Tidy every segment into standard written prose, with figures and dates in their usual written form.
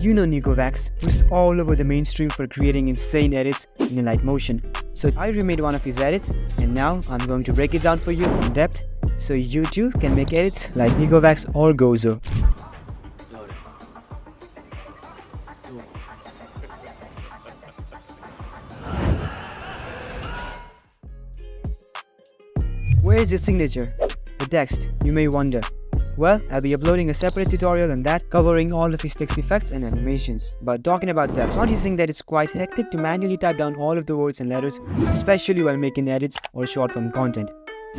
You know Nikovax, who's all over the mainstream for creating insane edits in a light motion. So I remade one of his edits, and now I'm going to break it down for you in depth so you too can make edits like Nikovax or Gozo. Where is your signature? The text, you may wonder. Well, I'll be uploading a separate tutorial on that, covering all of his text effects and animations. But talking about text, don't you think that it's quite hectic to manually type down all of the words and letters, especially while making edits or short form content?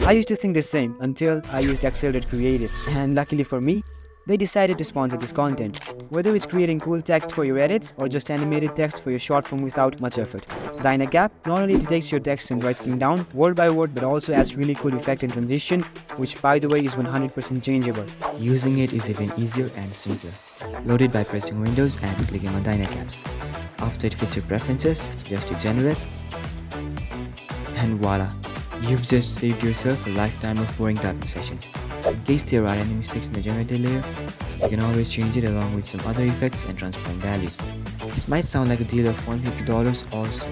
I used to think the same until I used Accelerate Creative, and luckily for me, they decided to sponsor this content. Whether it's creating cool text for your edits or just animated text for your short form without much effort. Dynacap not only detects your text and writes them down word by word, but also adds really cool effect and transition, which by the way is 100% changeable. Using it is even easier and simpler. Load it by pressing Windows and clicking on Dynacaps. After it fits your preferences, just hit generate, and voila, you've just saved yourself a lifetime of boring typing sessions. In case there are any mistakes in the generated layer, you can always change it along with some other effects and transform values. This might sound like a deal of $150 or so,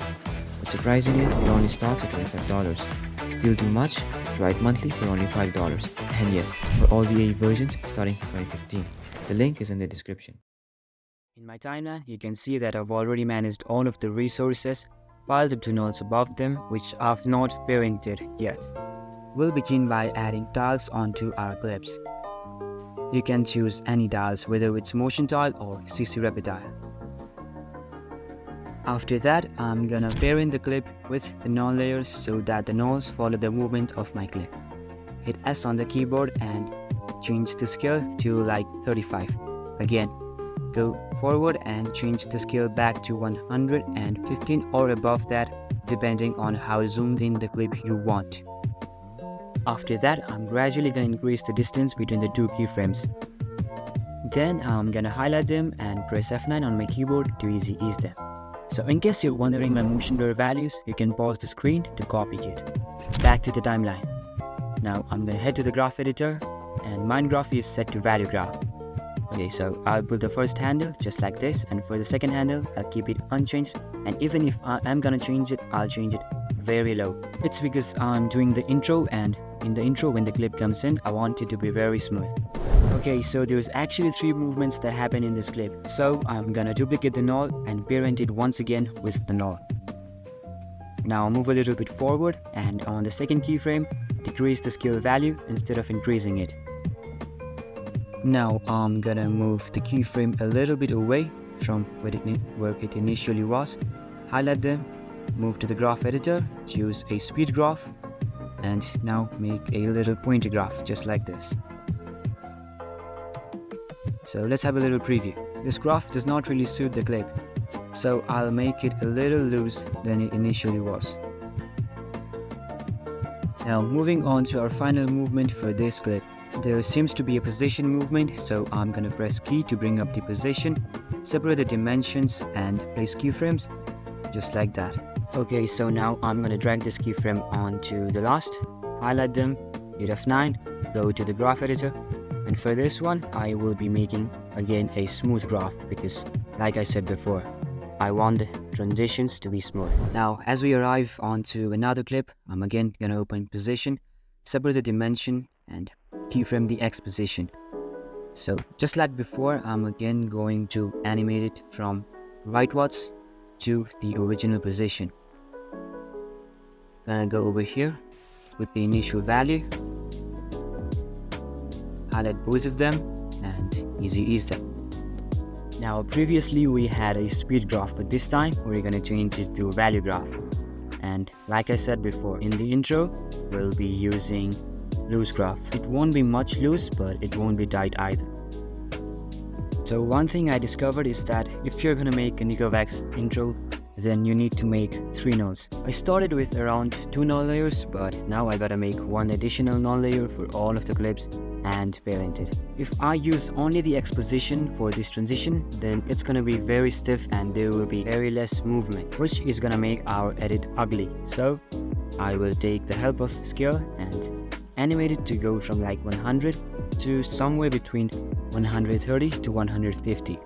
but surprisingly, it only starts at $25. Still too much? Try it monthly for only $5. And yes, for all the AI versions starting from 2015. The link is in the description. In my timeline, you can see that I've already managed all of the resources, piled up to nodes above them, which I've not parented yet. We'll begin by adding tiles onto our clips. You can choose any tiles, whether it's motion tile or CC Rapid tile. After that, I'm gonna parent the clip with the null layers so that the nulls follow the movement of my clip. Hit S on the keyboard and change the scale to like 35. Again, go forward and change the scale back to 115 or above that, depending on how zoomed in the clip you want. After that, I'm gradually going to increase the distance between the two keyframes. Then I'm gonna highlight them and press F9 on my keyboard to easy ease them. So in case you're wondering my motion blur values, you can pause the screen to copy it. Back to the timeline. Now I'm gonna head to the graph editor, and Mindgraph is set to value graph. Okay, so I'll put the first handle just like this, and for the second handle, I'll keep it unchanged, and even if I am gonna change it, I'll change it very low. It's because I'm doing the intro, and in the intro when the clip comes in, I want it to be very smooth. Okay, so there's actually 3 movements that happen in this clip. So I'm gonna duplicate the null and parent it once again with the null. Now move a little bit forward, and on the second keyframe, decrease the scale value instead of increasing it. Now I'm gonna move the keyframe a little bit away from where it initially was, highlight them, move to the graph editor, choose a speed graph, and now make a little pointer graph just like this. So let's have a little preview. This graph does not really suit the clip, so I'll make it a little loose than it initially was. Now moving on to our final movement for this clip. There seems to be a position movement, so I'm gonna press key to bring up the position, separate the dimensions and place keyframes, just like that. Okay, so now I'm gonna drag this keyframe onto the last, highlight them, hit F9, go to the graph editor, and for this one, I will be making again a smooth graph because, like I said before, I want the transitions to be smooth. Now, as we arrive onto another clip, I'm again gonna open position, separate the dimension, and keyframe the X position. So, just like before, I'm again going to animate it from rightwards to the original position. Gonna go over here with the initial value, highlight both of them, and easy ease them. Now previously we had a speed graph, but this time we're gonna change it to a value graph. And like I said before, in the intro, we'll be using loose graph. It won't be much loose, but it won't be tight either. So one thing I discovered is that if you're gonna make a Nikovax intro, then you need to make 3 nulls. I started with around 2 null layers, but now I gotta make 1 additional null layer for all of the clips and parent it. If I use only the X position for this transition, then it's gonna be very stiff and there will be very less movement, which is gonna make our edit ugly. So I will take the help of scale and animate it to go from like 100 to somewhere between 130 to 150.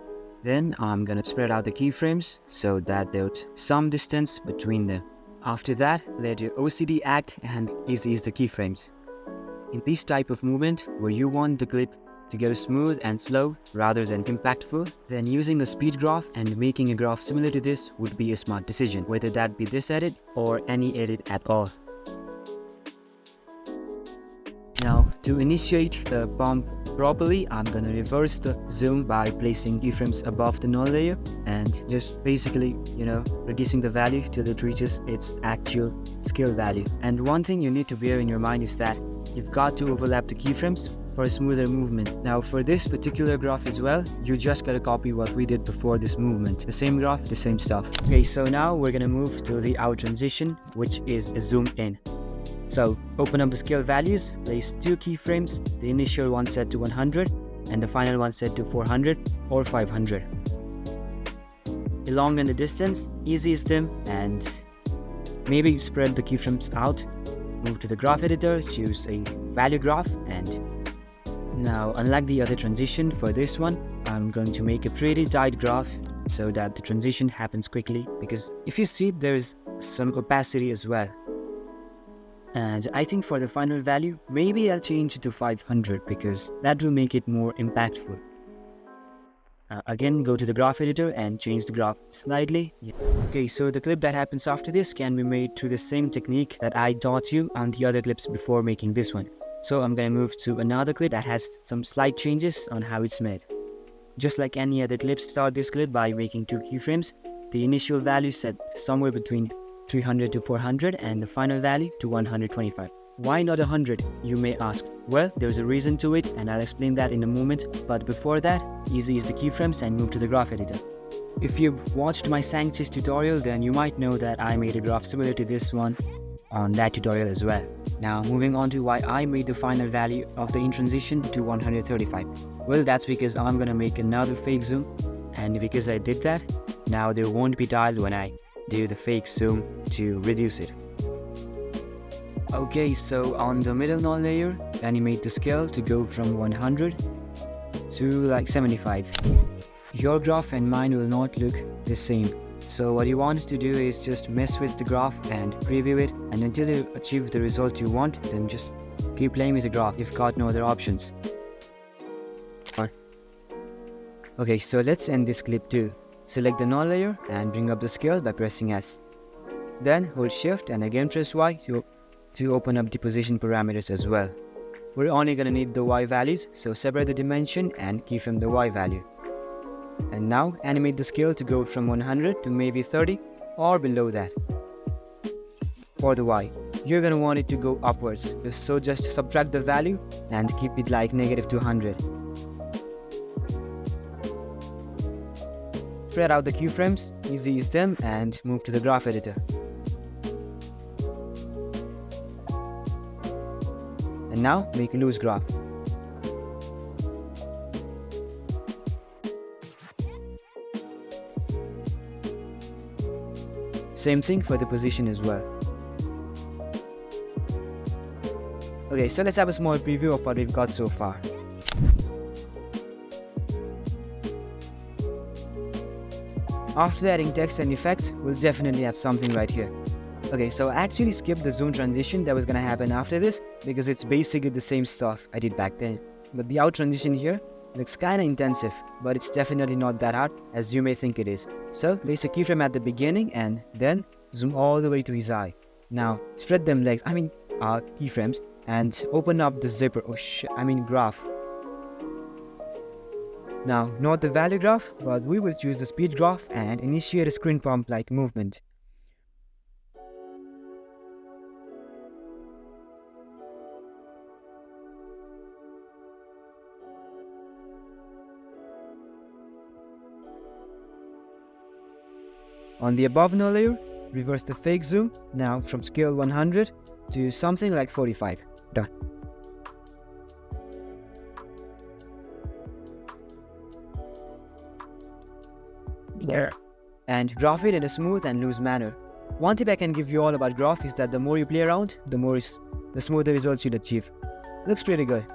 Then I'm gonna spread out the keyframes so that there's some distance between them. After that, let your OCD act and ease the keyframes. In this type of movement, where you want the clip to go smooth and slow rather than impactful, then using a speed graph and making a graph similar to this would be a smart decision, whether that be this edit or any edit at all. Now, to initiate the pump properly, I'm gonna reverse the zoom by placing keyframes above the null layer and just basically, reducing the value till it reaches its actual scale value. And one thing you need to bear in your mind is that you've got to overlap the keyframes for a smoother movement. Now, for this particular graph as well, you just gotta copy what we did before this movement. The same graph, the same stuff. Okay, so now we're gonna move to the out transition, which is a zoom in. So open up the scale values, place 2 keyframes, the initial one set to 100 and the final one set to 400 or 500. Elongate the distance, ease them, and maybe spread the keyframes out. Move to the graph editor, choose a value graph, and now unlike the other transition, for this one I'm going to make a pretty tight graph so that the transition happens quickly, because if you see, there's some opacity as well. And I think for the final value, maybe I'll change it to 500 because that will make it more impactful. Again, go to the graph editor and change the graph slightly. Okay, so the clip that happens after this can be made through the same technique that I taught you on the other clips before making this one. So I'm gonna move to another clip that has some slight changes on how it's made. Just like any other clip, start this clip by making 2 keyframes. The initial value set somewhere between 300 to 400 and the final value to 125. Why not 100, you may ask? Well, there's a reason to it and I'll explain that in a moment, but before that, ease the keyframes and move to the graph editor. If you've watched my Sanchez tutorial, then you might know that I made a graph similar to this one on that tutorial as well. Now moving on to why I made the final value of the in transition to 135. Well, that's because I'm gonna make another fake zoom, and because I did that, now there won't be dial when I do the fake zoom to reduce it. Okay, so on the middle null layer, animate the scale to go from 100 to like 75. Your graph and mine will not look the same. So what you want to do is just mess with the graph and preview it, and until you achieve the result you want, then just keep playing with the graph. You've got no other options. Okay, so let's end this clip too. Select the null layer and bring up the scale by pressing S. Then hold shift and again press Y to open up the position parameters as well. We're only gonna need the Y values, so separate the dimension and keyframe the Y value. And now animate the scale to go from 100 to maybe 30 or below that. For the Y, you're gonna want it to go upwards, so just subtract the value and keep it like -200. Spread out the keyframes, ease them, and move to the graph editor. And now make a loose graph. Same thing for the position as well. Okay, so let's have a small preview of what we've got so far. After adding text and effects, we'll definitely have something right here. Okay, so I actually skipped the zoom transition that was gonna happen after this because it's basically the same stuff I did back then. But the out transition here looks kinda intensive, but it's definitely not that hard as you may think it is. So place a keyframe at the beginning and then zoom all the way to his eye. Now spread them keyframes and open up the zipper, graph. Now, not the value graph, but we will choose the speed graph and initiate a screen pump like movement. On the above null layer, reverse the fake zoom, now from scale 100 to something like 45. Done. There. And graph it in a smooth and loose manner. One tip I can give you all about graph is that the more you play around, the smoother results you'll achieve. Looks pretty good.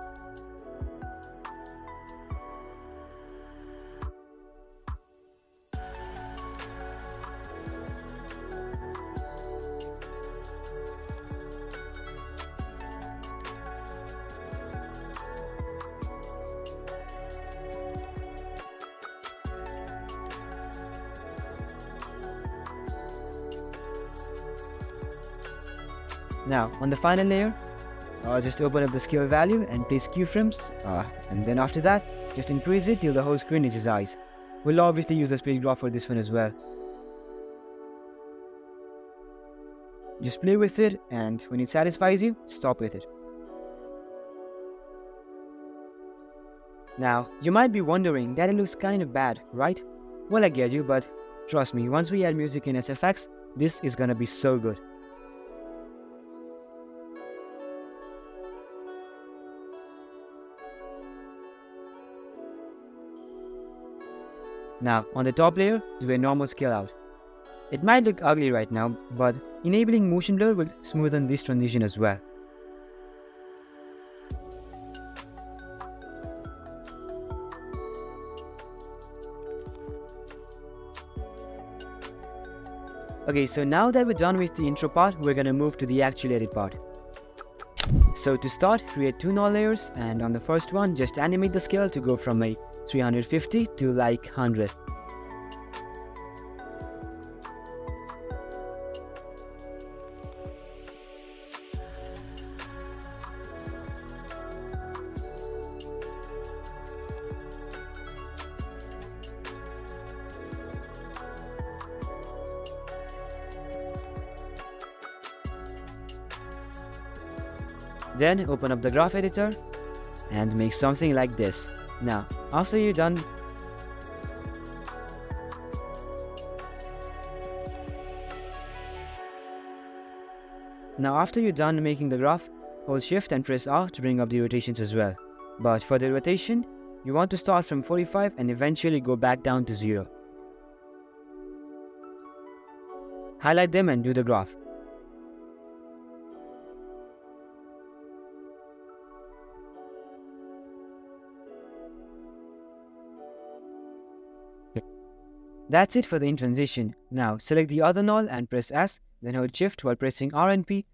Now, on the final layer, just open up the scale value and place keyframes, and then after that, just increase it till the whole screen reaches eyes. We'll obviously use the space graph for this one as well. Just play with it, and when it satisfies you, stop with it. Now, you might be wondering that it looks kind of bad, right? Well, I get you, but trust me, once we add music in SFX, this is gonna be so good. Now, on the top layer, do a normal scale out. It might look ugly right now, but enabling motion blur will smoothen this transition as well. Okay, so now that we're done with the intro part, we're gonna move to the actual edit part. So to start, create two null layers, and on the first one, just animate the scale to go from a 350 to like 100. Then open up the graph editor and make something like this. Now, after you're done making the graph, hold shift and press R to bring up the rotations as well. But for the rotation, you want to start from 45 and eventually go back down to 0. Highlight them and do the graph. That's it for the in transition. Now select the other null and press S, then hold shift while pressing R and P.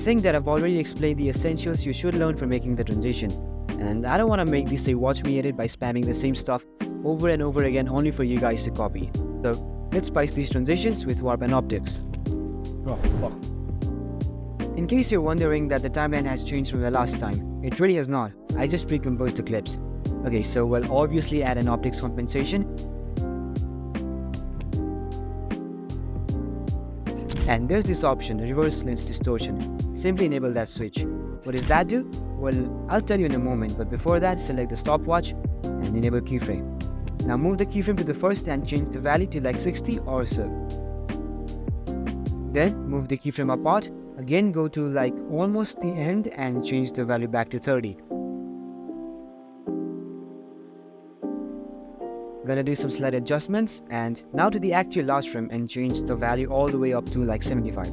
think that I've already explained the essentials you should learn for making the transition, and I don't want to make this a watch me edit by spamming the same stuff over and over again only for you guys to copy. So let's spice these transitions with warp and optics. In case you're wondering that the timeline has changed from the last time, it really has not. I just pre-composed the clips. Okay, so we'll obviously add an optics compensation. And there's this option, reverse lens distortion. Simply enable that switch. What does that do? Well, I'll tell you in a moment, but before that, select the stopwatch and enable keyframe. Now move the keyframe to the first and change the value to like 60 or so. Then move the keyframe apart, again go to like almost the end and change the value back to 30. Gonna do some slight adjustments, and now to the actual last frame and change the value all the way up to like 75.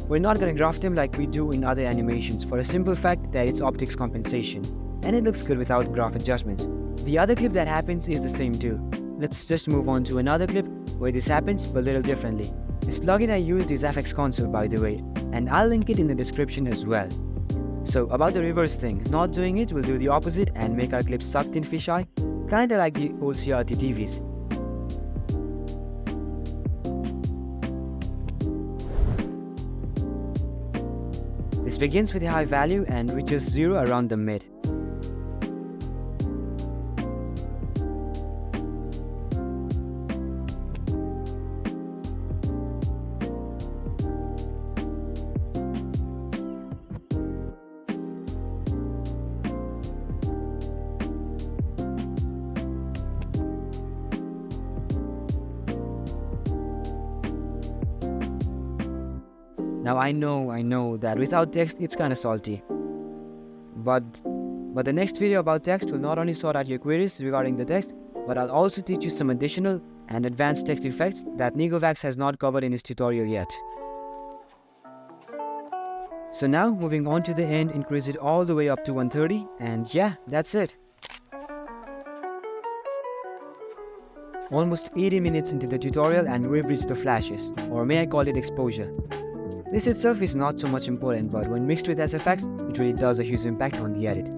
We're not gonna graph them like we do in other animations for a simple fact that it's optics compensation, and it looks good without graph adjustments. The other clip that happens is the same too. Let's just move on to another clip where this happens but a little differently. This plugin I used is FX Console, by the way, and I'll link it in the description as well. So about the reverse thing, not doing it will do the opposite and make our clips sucked in fisheye, kinda like the old CRT TVs. This begins with a high value and reaches 0 around the mid. Now I know that without text it's kinda salty. But the next video about text will not only sort out your queries regarding the text, but I'll also teach you some additional and advanced text effects that Nikovax has not covered in his tutorial yet. So now moving on to the end, increase it all the way up to 130, and yeah, that's it. Almost 80 minutes into the tutorial and we've reached the flashes, or may I call it exposure. This itself is not so much important, but when mixed with SFX, it really does a huge impact on the edit.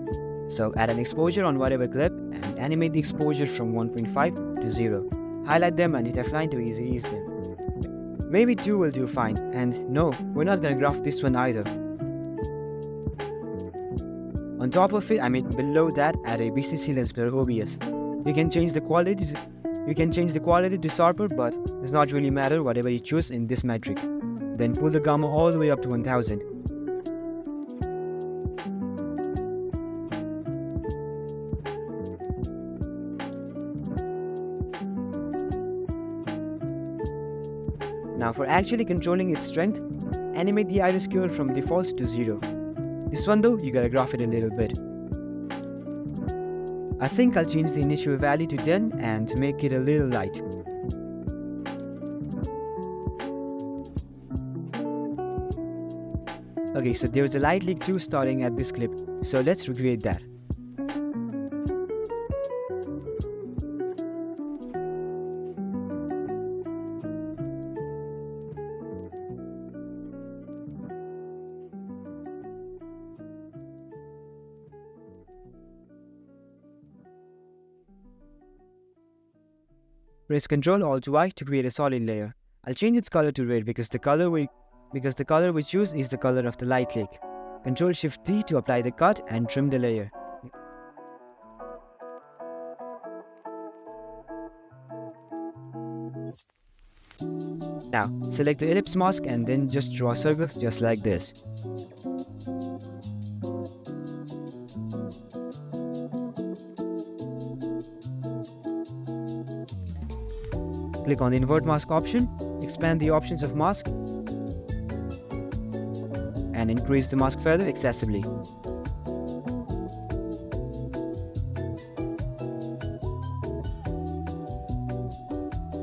So add an exposure on whatever clip and animate the exposure from 1.5 to 0. Highlight them and hit F9 to ease them. Maybe 2 will do fine, and no, we're not gonna graph this one either. On top of it, below that, add a BCC lens blur OBS. You can change the quality to sharper, but it does not really matter whatever you choose in this metric. Then pull the gamma all the way up to 1000. Now for actually controlling its strength, animate the iris curve from defaults to 0. This one though, you gotta graph it a little bit. I think I'll change the initial value to 10 and make it a little light. Okay, so there's a light leak too starting at this clip, so let's recreate that. Press Ctrl Alt Y to create a solid layer. I'll change its color to red because the color we choose is the color of the light leak. Ctrl Shift T to apply the cut and trim the layer. Now, select the ellipse mask and then just draw a circle just like this. Click on the invert mask option, expand the options of mask, and increase the mask feather excessively.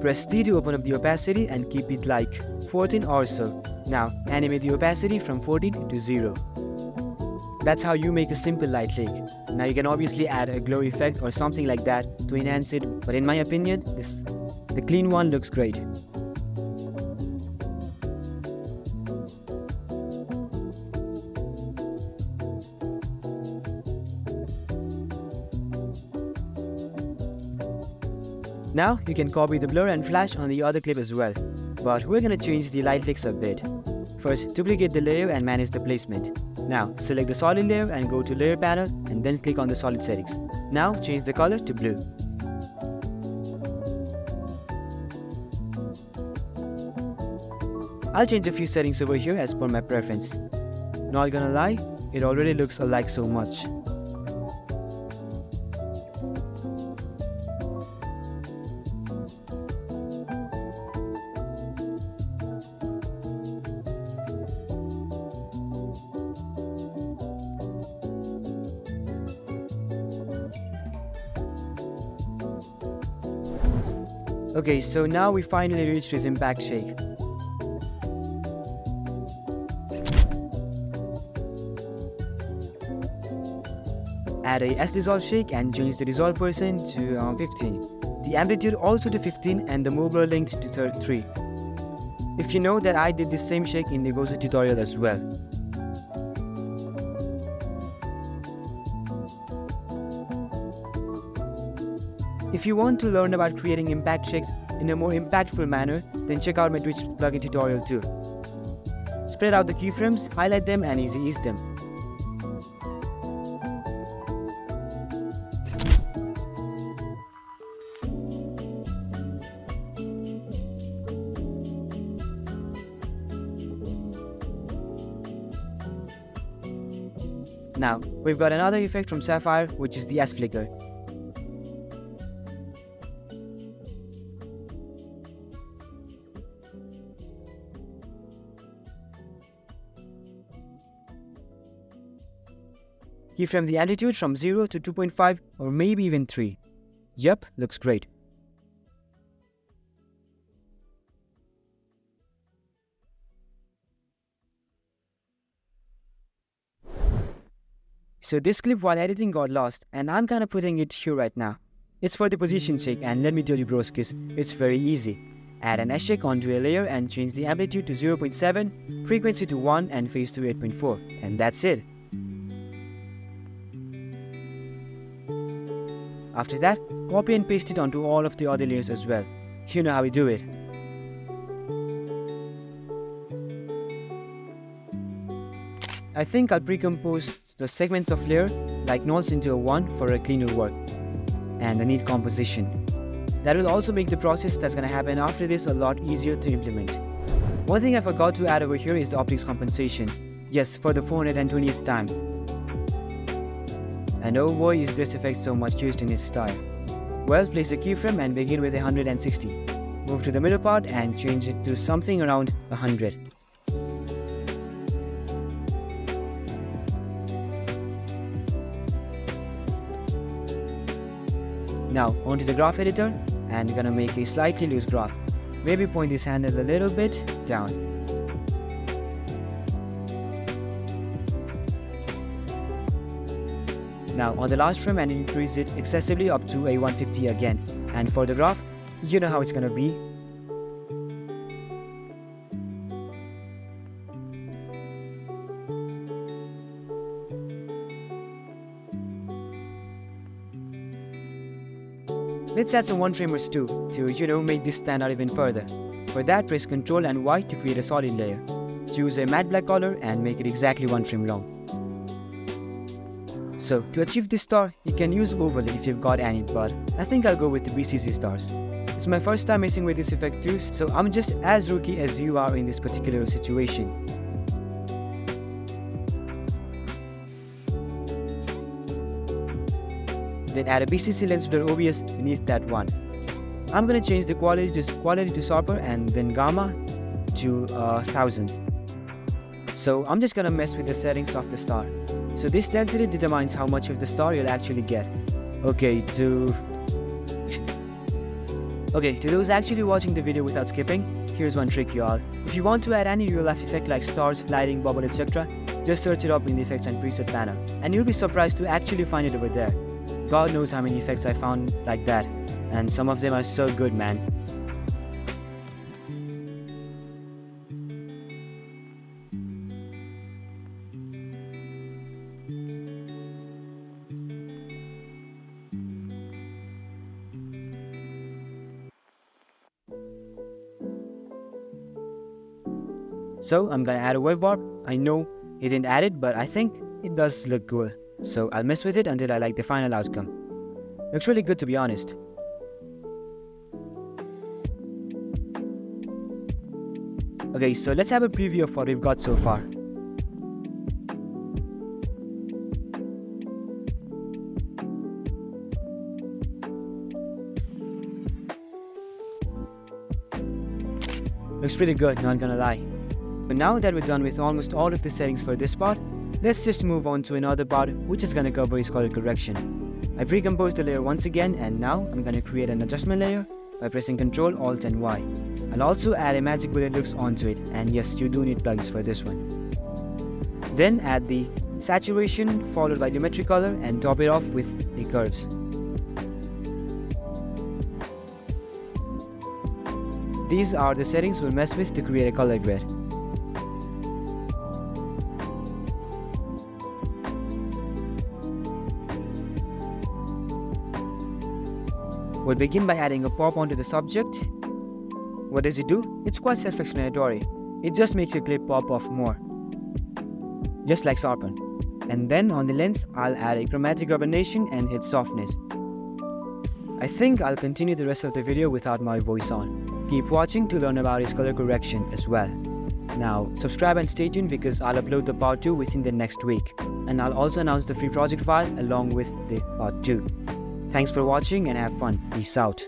Press T to open up the opacity and keep it like 14 or so. Now animate the opacity from 14 to 0. That's how you make a simple light leak. Now you can obviously add a glow effect or something like that to enhance it, but in my opinion, the clean one looks great. Now you can copy the blur and flash on the other clip as well, but we're gonna change the light licks a bit. First, duplicate the layer and manage the placement. Now, select the solid layer and go to layer panel and then click on the solid settings. Now, change the color to blue. I'll change a few settings over here as per my preference. Not gonna lie, it already looks alike so much. Okay, so now we finally reached his impact shake. Add a S-dissolve shake and change the dissolve percent to 15. The amplitude also to 15 and the move blur length to 3. If you know that I did the same shake in the Gozo tutorial as well. If you want to learn about creating impact shakes in a more impactful manner, then check out my Twitch plugin tutorial too. Spread out the keyframes, highlight them and easy ease them. Now, we've got another effect from Sapphire, which is the S-flicker. Keyframe the amplitude from 0 to 2.5 or maybe even 3. Yep, looks great. So this clip while editing got lost and I'm kinda putting it here right now. It's for the position shake and let me tell you broskis, it's very easy. Add an S-shake onto a layer and change the amplitude to 0.7, frequency to 1 and phase to 8.4 and that's it. After that, copy and paste it onto all of the other layers as well. You know how we do it. I think I'll pre-compose the segments of layer like nodes into a 1 for a cleaner work and a neat composition. That will also make the process that's gonna happen after this a lot easier to implement. One thing I forgot to add over here is the optics compensation. Yes, for the 420th time. And oh boy is this effect so much used in its style. Well, place a keyframe and begin with 160. Move to the middle part and change it to something around 100. Now onto the graph editor and you're gonna make a slightly loose graph. Maybe point this handle a little bit down. Now on the last frame and increase it excessively up to a 150 again. And for the graph, you know how it's gonna be. Let's add some one framers too, to make this stand out even further. For that, press Ctrl and Y to create a solid layer. Choose a matte black color and make it exactly 1 frame long. So, to achieve this star, you can use overlay if you've got any, but I think I'll go with the BCC stars. It's my first time messing with this effect too, so I'm just as rookie as you are in this particular situation. Then add a BCC lens blur OBS beneath that one. I'm gonna change the quality to sharper and then gamma to 1000. So I'm just gonna mess with the settings of the star. So this density determines how much of the star you'll actually get. Okay, to those actually watching the video without skipping, here's one trick y'all. If you want to add any real life effect like stars, lighting, bubble, etc., just search it up in the effects and preset panel, and you'll be surprised to actually find it over there. God knows how many effects I found like that, and some of them are so good, man. So I'm gonna add a wave warp. I know he didn't add it, but I think it does look cool. So I'll mess with it until I like the final outcome. Looks really good, to be honest. Okay, so let's have a preview of what we've got so far. Looks pretty good, not gonna lie. But now that we're done with almost all of the settings for this part, let's just move on to another part which is gonna cover his color correction. I've recomposed the layer once again, and now I'm gonna create an adjustment layer by pressing Ctrl Alt and Y. I'll also add a magic bullet looks onto it, and yes, you do need plugins for this one. Then add the saturation followed by geometry color and top it off with the curves. These are the settings we'll mess with to create a color grade. We'll begin by adding a pop onto the subject. What does it do? It's quite self-explanatory. It just makes your clip pop off more, just like sharpen. And then on the lens, I'll add a chromatic urbanation and hit softness. I think I'll continue the rest of the video without my voice on. Keep watching to learn about his color correction as well. Now, subscribe and stay tuned because I'll upload the part 2 within the next week. And I'll also announce the free project file along with the part 2. Thanks for watching and have fun. Peace out.